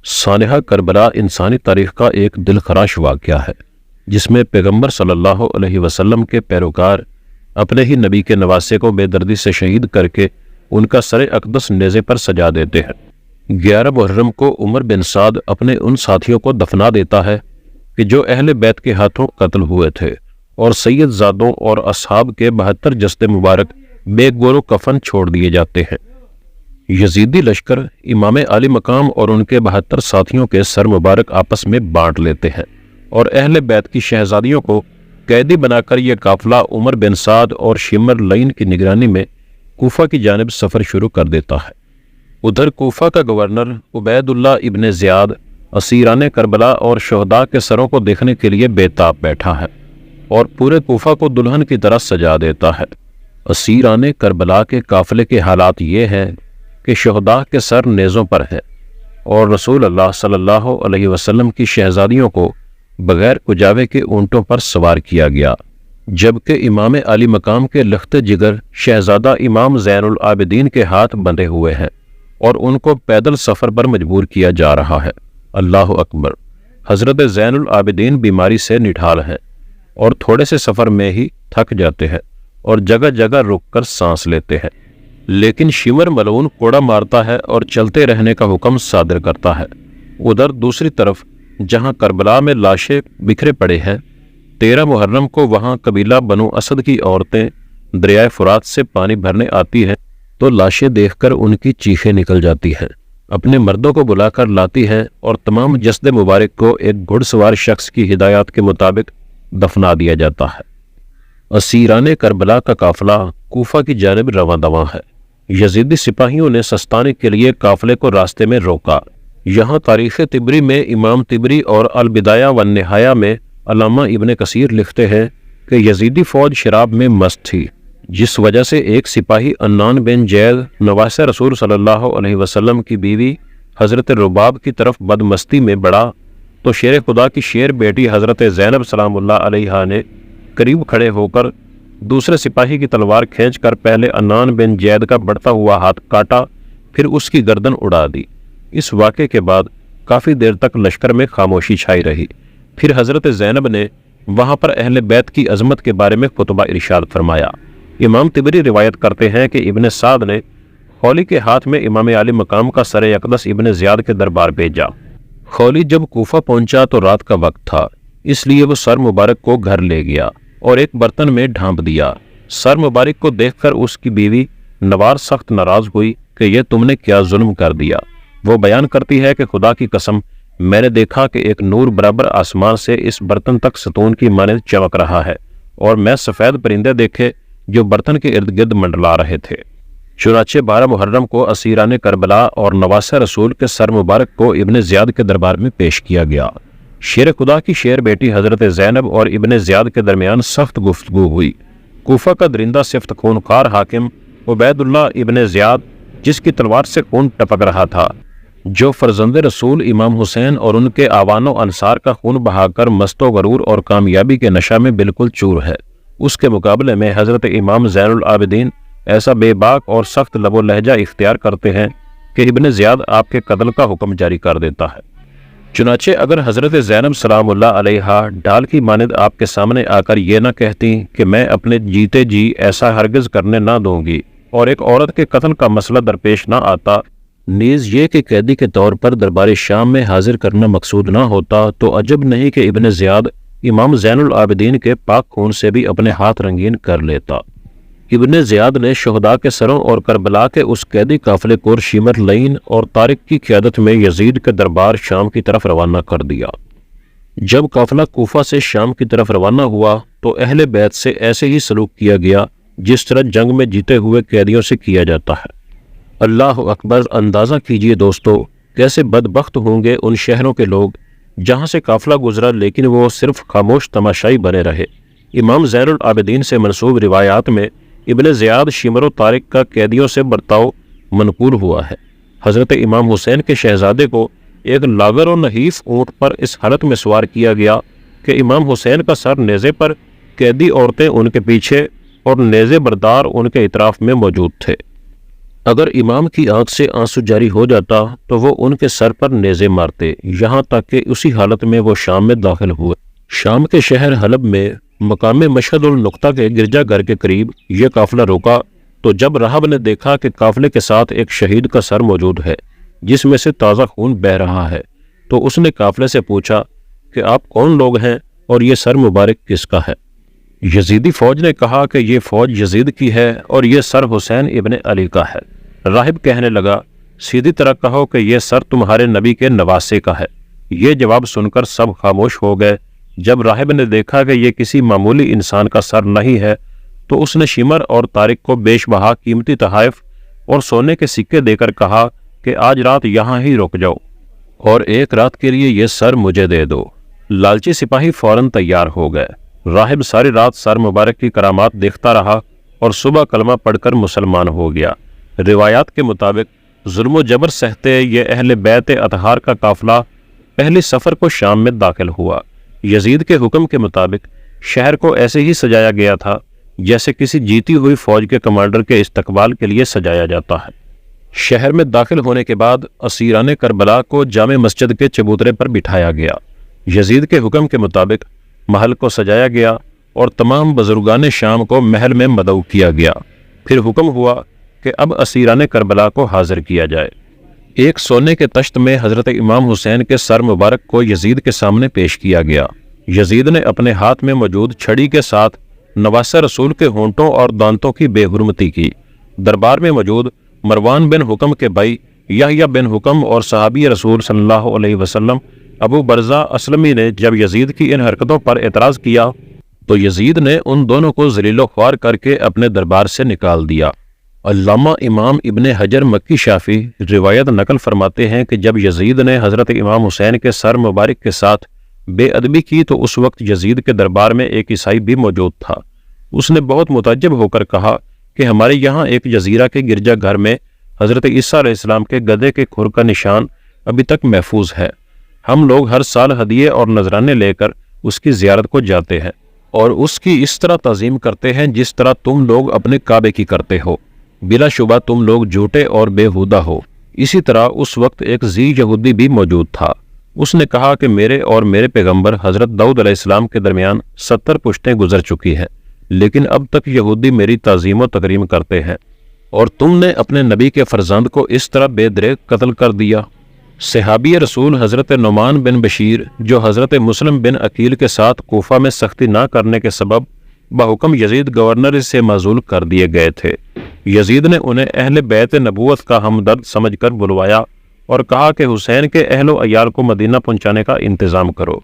سانحہ کربلا انسانی تاریخ کا ایک دل خراش واقعہ ہے جس میں پیغمبر صلی اللہ علیہ وسلم کے پیروکار اپنے ہی نبی کے نواسے کو بے دردی سے شہید کر کے ان کا سر اقدس نیزے پر سجا دیتے ہیں۔ 11 محرم کو عمر بن سعد اپنے ان ساتھیوں کو دفنا دیتا ہے کہ جو اہل بیت کے ہاتھوں قتل ہوئے تھے، اور سید زادوں اور اصحاب کے 72 جسد مبارک بے گور و کفن چھوڑ دیے جاتے ہیں۔ یزیدی لشکر امام عالی مقام اور ان کے 72 ساتھیوں کے سر مبارک آپس میں بانٹ لیتے ہیں، اور اہل بیت کی شہزادیوں کو قیدی بنا کر یہ قافلہ عمر بن سعد اور شمر لین کی نگرانی میں کوفہ کی جانب سفر شروع کر دیتا ہے۔ ادھر کوفہ کا گورنر عبید اللہ ابن زیاد اسیران کربلا اور شہداء کے سروں کو دیکھنے کے لیے بے تاب بیٹھا ہے اور پورے کوفہ کو دلہن کی طرح سجا دیتا ہے۔ اسیران کربلا کے قافلے کے حالات یہ ہیں کہ شہداء کے سر نیزوں پر ہیں، اور رسول اللہ صلی اللہ علیہ وسلم کی شہزادیوں کو بغیر کجاوے کے اونٹوں پر سوار کیا گیا، جبکہ امام عالی مقام کے لخت جگر شہزادہ امام زین العابدین کے ہاتھ بندھے ہوئے ہیں اور ان کو پیدل سفر پر مجبور کیا جا رہا ہے۔ اللہ اکبر! حضرت زین العابدین بیماری سے نڈھال ہیں اور تھوڑے سے سفر میں ہی تھک جاتے ہیں اور جگہ جگہ رک کر سانس لیتے ہیں، لیکن شمر ملعون کوڑا مارتا ہے اور چلتے رہنے کا حکم صادر کرتا ہے۔ ادھر دوسری طرف جہاں کربلا میں لاشیں بکھرے پڑے ہیں، 13 محرم کو وہاں قبیلہ بنو اسد کی عورتیں دریائے فرات سے پانی بھرنے آتی ہیں تو لاشیں دیکھ کر ان کی چیخیں نکل جاتی ہیں، اپنے مردوں کو بلا کر لاتی ہیں اور تمام جسد مبارک کو ایک گھڑ سوار شخص کی ہدایات کے مطابق دفنا دیا جاتا ہے۔ اسیران کربلا کا قافلہ کوفہ کی جانب رواں دواں ہے۔ یزیدی سپاہیوں نے سستانے کے لیے قافلے کو راستے میں روکا۔ یہاں تاریخ طبری میں امام طبری اور البدایہ والنہایہ میں علامہ ابن کثیر لکھتے ہیں کہ یزیدی فوج شراب میں مست تھی، جس وجہ سے ایک سپاہی عنان بن جید نواسہ رسول صلی اللہ علیہ وسلم کی بیوی حضرت رباب کی طرف بدمستی میں بڑھا تو شیر خدا کی شیر بیٹی حضرت زینب سلام اللہ علیہا نے قریب کھڑے ہو کر دوسرے سپاہی کی تلوار کھینچ کر پہلے عنان بن جید کا بڑھتا ہوا ہاتھ کاٹا، پھر اس کی گردن اڑا دی۔ اس واقعے کے بعد کافی دیر تک لشکر میں خاموشی چھائی رہی۔ پھر حضرت زینب نے وہاں پر اہل بیت کی عظمت کے بارے میں خطبہ ارشاد فرمایا۔ امام طبری روایت کرتے ہیں کہ ابن سعد نے خولی کے ہاتھ میں امام عالی مقام کا سر اقدس ابن زیاد کے دربار بھیجا۔ خولی جب کوفہ پہنچا تو رات کا وقت تھا، اس لیے وہ سر مبارک کو گھر لے گیا اور ایک برتن میں ڈھانپ دیا۔ سر مبارک کو دیکھ کر اس کی بیوی نوار سخت ناراض ہوئی کہ یہ تم نے کیا ظلم کر دیا۔ وہ بیان کرتی ہے کہ خدا کی قسم، میں نے دیکھا کہ ایک نور برابر آسمان سے اس برتن تک ستون کی مانند چمک رہا ہے، اور میں سفید پرندے دیکھے جو برتن کے ارد گرد منڈلا رہے تھے۔ چنانچہ 12 محرم کو اسیران کربلا اور نواسہ رسول کے سر مبارک کو ابن زیاد کے دربار میں پیش کیا گیا۔ شیر خدا کی شیر بیٹی حضرت زینب اور ابن زیاد کے درمیان سخت گفتگو ہوئی۔ کوفہ کا درندہ صفت خونخوار حاکم عبید اللہ ابن زیاد، جس کی تلوار سے خون ٹپک رہا تھا، جو فرزند رسول امام حسین اور ان کے آوان و انصار کا خون بہا کر مست و غرور اور کامیابی کے نشہ میں بالکل چور ہے، اس کے مقابلے میں حضرت امام زین العابدین ایسا بے باک اور سخت لب و لہجہ اختیار کرتے ہیں کہ ابن زیاد آپ کے قتل کا حکم جاری کر دیتا ہے۔ چنانچہ اگر حضرت زینب سلام اللہ علیہا ڈال کی مانند آپ کے سامنے آ کر یہ نہ کہتی کہ میں اپنے جیتے جی ایسا ہرگز کرنے نہ دوں گی، اور ایک عورت کے قتل کا مسئلہ درپیش نہ آتا، نیز یہ کہ قیدی کے طور پر دربار شام میں حاضر کرنا مقصود نہ ہوتا، تو عجب نہیں کہ ابن زیاد امام زین العابدین کے پاک خون سے بھی اپنے ہاتھ رنگین کر لیتا۔ ابن زیاد نے شہداء کے سروں اور کربلا کے اس قیدی قافلے کو شمر لین اور طارق کی قیادت میں یزید کے دربار شام کی طرف روانہ کر دیا۔ جب قافلہ کوفہ سے شام کی طرف روانہ ہوا تو اہل بیت سے ایسے ہی سلوک کیا گیا جس طرح جنگ میں جیتے ہوئے قیدیوں سے کیا جاتا ہے۔ اللہ اکبر! اندازہ کیجئے دوستو، کیسے بدبخت ہوں گے ان شہروں کے لوگ جہاں سے قافلہ گزرا لیکن وہ صرف خاموش تماشائی بنے رہے۔ امام زین العابدین سے منسوب روایات میں ابن زیاد شمر و طارق کا قیدیوں سے برتاؤ منقول ہوا ہے۔ حضرت امام حسین کے شہزادے کو ایک لاغر و نحیف اونٹ پر اس حالت میں سوار کیا گیا کہ امام حسین کا سر نیزے پر، قیدی عورتیں ان کے پیچھے اور نیزے بردار ان کے اطراف میں موجود تھے۔ اگر امام کی آنکھ سے آنسو جاری ہو جاتا تو وہ ان کے سر پر نیزے مارتے، یہاں تک کہ اسی حالت میں وہ شام میں داخل ہوئے۔ شام کے شہر حلب میں مقام مشہد النقطہ کے گرجا گھر کے قریب یہ قافلہ روکا تو جب راہب نے دیکھا کہ قافلے کے ساتھ ایک شہید کا سر موجود ہے جس میں سے تازہ خون بہہ رہا ہے، تو اس نے قافلے سے پوچھا کہ آپ کون لوگ ہیں اور یہ سر مبارک کس کا ہے؟ یزیدی فوج نے کہا کہ یہ فوج یزید کی ہے اور یہ سر حسین ابن علی کا ہے۔ راہب کہنے لگا، سیدھی طرح کہو کہ یہ سر تمہارے نبی کے نواسے کا ہے۔ یہ جواب سن کر سب خاموش ہو گئے۔ جب راہب نے دیکھا کہ یہ کسی معمولی انسان کا سر نہیں ہے تو اس نے شمر اور طارق کو بیش بہا قیمتی تحائف اور سونے کے سکے دے کر کہا کہ آج رات یہاں ہی رک جاؤ اور ایک رات کے لیے یہ سر مجھے دے دو۔ لالچی سپاہی فوراً تیار ہو گئے۔ راہب ساری رات سر مبارک کی کرامات دیکھتا رہا اور صبح کلمہ پڑھ کر مسلمان ہو گیا۔ روایات کے مطابق ظلم و جبر سہتے یہ اہل بیت اطہار کا قافلہ پہلی سفر کو شام میں داخل ہوا۔ یزید کے حکم کے مطابق شہر کو ایسے ہی سجایا گیا تھا جیسے کسی جیتی ہوئی فوج کے کمانڈر کے استقبال کے لیے سجایا جاتا ہے۔ شہر میں داخل ہونے کے بعد اسیران کربلا کو جامع مسجد کے چبوترے پر بٹھایا گیا۔ یزید کے حکم کے مطابق محل کو سجایا گیا اور تمام بزرگان شام کو محل میں مدعو کیا گیا۔ پھر حکم ہوا کہ اب اسیران کربلا کو حاضر کیا جائے۔ ایک سونے کے تشت میں حضرت امام حسین کے سر مبارک کو یزید کے سامنے پیش کیا گیا۔ یزید نے اپنے ہاتھ میں موجود چھڑی کے ساتھ نواسہ رسول کے ہونٹوں اور دانتوں کی بے حرمتی کی۔ دربار میں موجود مروان بن حکم کے بھائی یحییٰ بن حکم اور صحابی رسول صلی اللہ علیہ وسلم ابو برزہ اسلمی نے جب یزید کی ان حرکتوں پر اعتراض کیا تو یزید نے ان دونوں کو ذلیل و خوار کر کے اپنے دربار سے نکال دیا۔ علامہ امام ابن حجر مکی شافی روایت نقل فرماتے ہیں کہ جب یزید نے حضرت امام حسین کے سر مبارک کے ساتھ بے ادبی کی تو اس وقت یزید کے دربار میں ایک عیسائی بھی موجود تھا۔ اس نے بہت متعجب ہو کر کہا کہ ہمارے یہاں ایک جزیرہ کے گرجا گھر میں حضرت عیسیٰ علیہ السلام کے گدھے کے کھر کا نشان ابھی تک محفوظ ہے۔ ہم لوگ ہر سال ہدیے اور نذرانے لے کر اس کی زیارت کو جاتے ہیں اور اس کی اس طرح تعظیم کرتے ہیں جس طرح تم لوگ اپنے کعبے کی کرتے ہو۔ بلا شبہ تم لوگ جھوٹے اور بےہودہ ہو۔ اسی طرح اس وقت ایک ذی یہودی بھی موجود تھا۔ اس نے کہا کہ میرے اور میرے پیغمبر حضرت داؤد علیہ السلام کے درمیان 70 پشتیں گزر چکی ہیں، لیکن اب تک یہودی میری تعظیم و تکریم کرتے ہیں، اور تم نے اپنے نبی کے فرزند کو اس طرح بے دریغ قتل کر دیا۔ صحابی رسول حضرت نعمان بن بشیر جو حضرت مسلم بن عقیل کے ساتھ کوفہ میں سختی نہ کرنے کے سبب بحکم یزید گورنر سے معزول کر دیے گئے تھے، یزید نے انہیں اہل بیت نبوت کا ہمدرد سمجھ کر بلوایا اور کہا کہ حسین کے اہل و عیال کو مدینہ پہنچانے کا انتظام کرو۔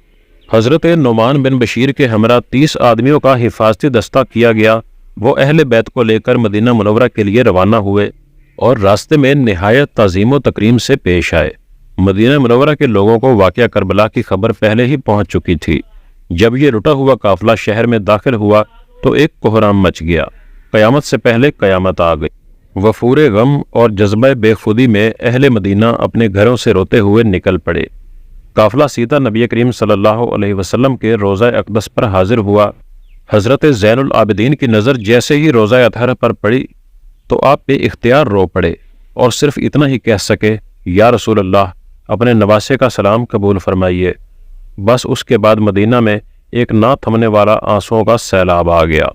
حضرت نعمان بن بشیر کے ہمراہ 30 آدمیوں کا حفاظتی دستہ کیا گیا۔ وہ اہل بیت کو لے کر مدینہ منورہ کے لیے روانہ ہوئے اور راستے میں نہایت تعظیم و تکریم سے پیش آئے۔ مدینہ منورہ کے لوگوں کو واقعہ کربلا کی خبر پہلے ہی پہنچ چکی تھی۔ جب یہ لٹا ہوا قافلہ شہر میں داخل ہوا تو ایک کوہرام مچ گیا۔ قیامت سے پہلے قیامت آ گئی۔ وفور غم اور جذبہ بے خودی میں اہل مدینہ اپنے گھروں سے روتے ہوئے نکل پڑے۔ قافلہ سیدھا نبی کریم صلی اللہ علیہ وسلم کے روضہ اقدس پر حاضر ہوا۔ حضرت زین العابدین کی نظر جیسے ہی روضہ اطہر پر پڑی تو آپ بے اختیار رو پڑے اور صرف اتنا ہی کہہ سکے، یا رسول اللہ، اپنے نواسے کا سلام قبول فرمائیے۔ بس اس کے بعد مدینہ میں ایک نہ تھمنے والا آنسوؤں کا سیلاب آ گیا۔